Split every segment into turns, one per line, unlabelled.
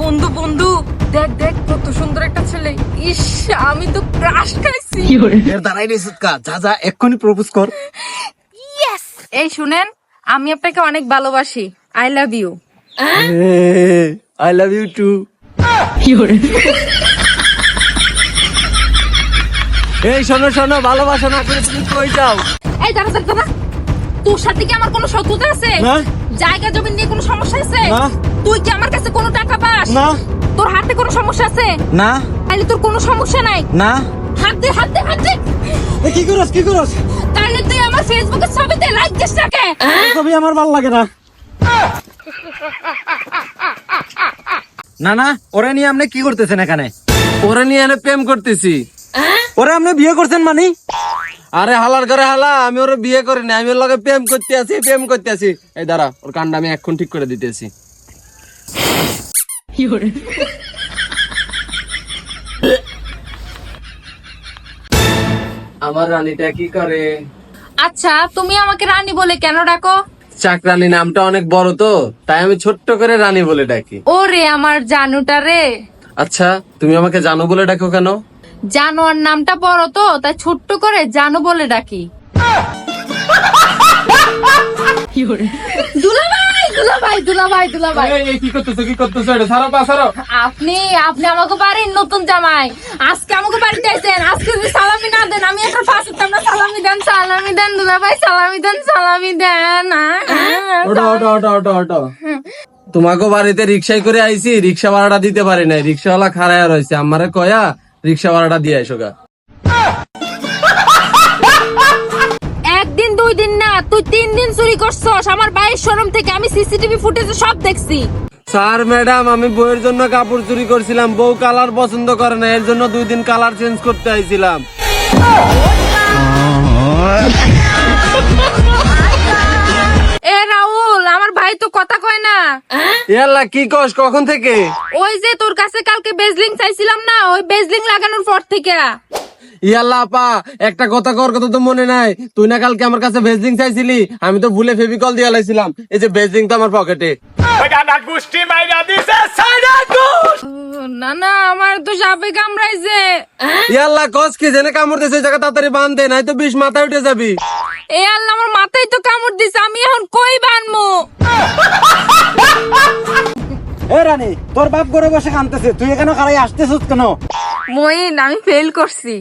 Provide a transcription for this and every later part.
বন্ধু বন্ধু দেখ দেখ কত সুন্দর একটা ছেলে। ইস, আমি তো ক্রাশ খাইছি।
দাঁড়াই রে সুৎকা, যা যা এক্ষুনি প্রপোজ কর।
এই শুনেন, আমি আপনাকে অনেক ভালোবাসি। I love you.
I love you too. এই শোনো শোনো, ভালোবাসা না করে তুমি কই যাও?
এই দাঁড়া দাঁড়া দাঁড়া, তোর সাথে কি আমার কোনো শত্রুতা আছে?
না।
জায়গা জমি নিয়ে কোনো সমস্যা আছে?
না।
তুই কি আমার কাছে কোনো টাকা পাস?
না।
তোর হাতে কোনো সমস্যা আছে?
না
তাহলে তোর কোনো সমস্যা নাই?
না।
হাত দে হাত দে হাত দে।
কি করস কি করস?
তাহলে তুই আমার ফেসবুকে ছবিতে লাইক দিস না কে?
ছবি আমার ভালো লাগে না। না না, ওরে নিয়ে আপনি কি করতেছেন এখানে?
ওরে নিয়ে এনে প্রেম করতেছি।
ওরে আপনি বিয়ে করছেন মানে?
আরে হালার ঘরে হালা, আমি ওরে বিয়ে করিনি, আমি ওর লগে প্রেম করতে আছি। এই দাঁড়া, ওর কান্ডা আমি এখন ঠিক করে দিতেছি। আমার রানীটা কি করে?
আচ্ছা, তুমি আমাকে রানী বলে কেন ডাকো?
চাকরানী নামটা অনেক বড় তো, তাই আমি ছোট্ট করে রানী বলে ডাকি।
ওরে আমার জানুটা রে।
আচ্ছা, তুমি আমাকে জানো বলে ডাকো কেন?
জানোয়ার নামটা বড় তো, তাই ছোট্ট করে জানু বলে ডাকি। দুলাভাই দুলাভাই দুলাভাই দুলাভাই,
কি করতেছো এটা ছাড়ো পা ছাড়ো।
আপনি আপনি আমাকে বাড়ির নতুন জামাই, আজকে আমাকে বাড়িতে আইছেন, আজকে যদি সালামি না দেন আমি একটা ফাঁস হতাম না। সালামি দেন দুলাভাই, সালামি দেন।
ওটো তোমাকে বাড়িতে রিক্সায় করে আইছি, রিক্সা ভাড়াটা দিতে পারি নাই, রিক্সাওয়ালা খাড়ায় রয়েছে, আমারে কয়া রিক্সা ভাড়াটা দিয়ে আইসো গা।
একদিন দুই দিন না, তুই 3 দিন চুরি করছস আমার ভাইয়ের শোরুম থেকে। আমি সিসিটিভি ফুটেজে সব দেখছি।
স্যার ম্যাডাম, আমি বউয়ের জন্য কাপড় চুরি করছিলাম, বউ কালার পছন্দ করে না, এর জন্য 2 দিন কালার চেঞ্জ করতে আইছিলাম।
এ রাহুল, আমার ভাই তো কথা কয় না।
ইয়াল্লা কি কস, কখন থেকে?
ওই যে তোর কাছে কালকে বেজলিং চাইছিলাম না, ওই বেজলিং লাগানোর পর থেকে।
ইয়াল্লা আপা, একটা কথা কর, কথা তো মনে নাই? তুই না কালকে আমার কাছে ভেজিং চাইছিলি, আমি তো ভুলে ফেভিকল দিয়ে লাইছিলাম, এই যে ভেজিং তো আমার পকেটে।
না না, আমার তো সাপে কামড়াইছে।
ইয়াল্লা কস কি জেনে কামড় দিয়েছে, জায়গা তাড়াতাড়ি বাঁধ দে, নাই তো বিষ মাথায় উঠে যাবি।
এ আল্লাহ, আমার মাথায় তো কামড় দিছে, আমি এখন কই বানমু?
এ রানী, তোর বাপ ঘরে বসে কাঁদতেছে, তুই এখানে খাড়াই আসতেছিস কেন?
মইন, আমি ফেল করছি।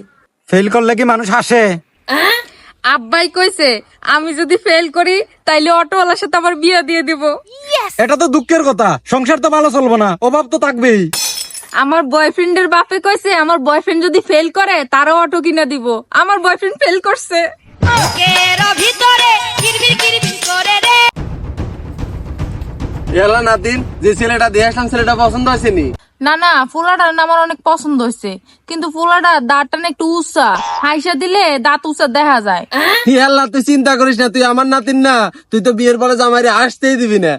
ফেল করলে কি মানুষ হাসে?
আব্বাই কইছে আমি যদি ফেল করি তাইলে অটোওয়ালার সাথে আমার বিয়ে দিয়ে দিব।
এটা তো দুঃখের কথা, সংসার তো ভালো চলবো না, অভাব তো থাকবেই।
আমার বয়ফ্রেন্ডের বাপে কইছে আমার বয়ফ্রেন্ড যদি ফেল করে তারও অটো কিনা দিব। আমার বয়ফ্রেন্ড ফেল করছে।
ইয়াল্লা নাতিন, যে ছেলেটা দিয়ে আসলাম ছেলেটা পছন্দ হয়েছেনি?
না না, ফুলাটার না আমার অনেক পছন্দ হয়েছে, কিন্তু ফুলাটা দাঁতটা না একটু উঁচা, হাইসা দিলে দাঁত উঁচা দেখা যায়।
ইয়াল্লা তুই চিন্তা করিস না, তুই আমার নাতিন না, তুই তো বিয়ের পরে জামাইরে আসতেই দিবি না।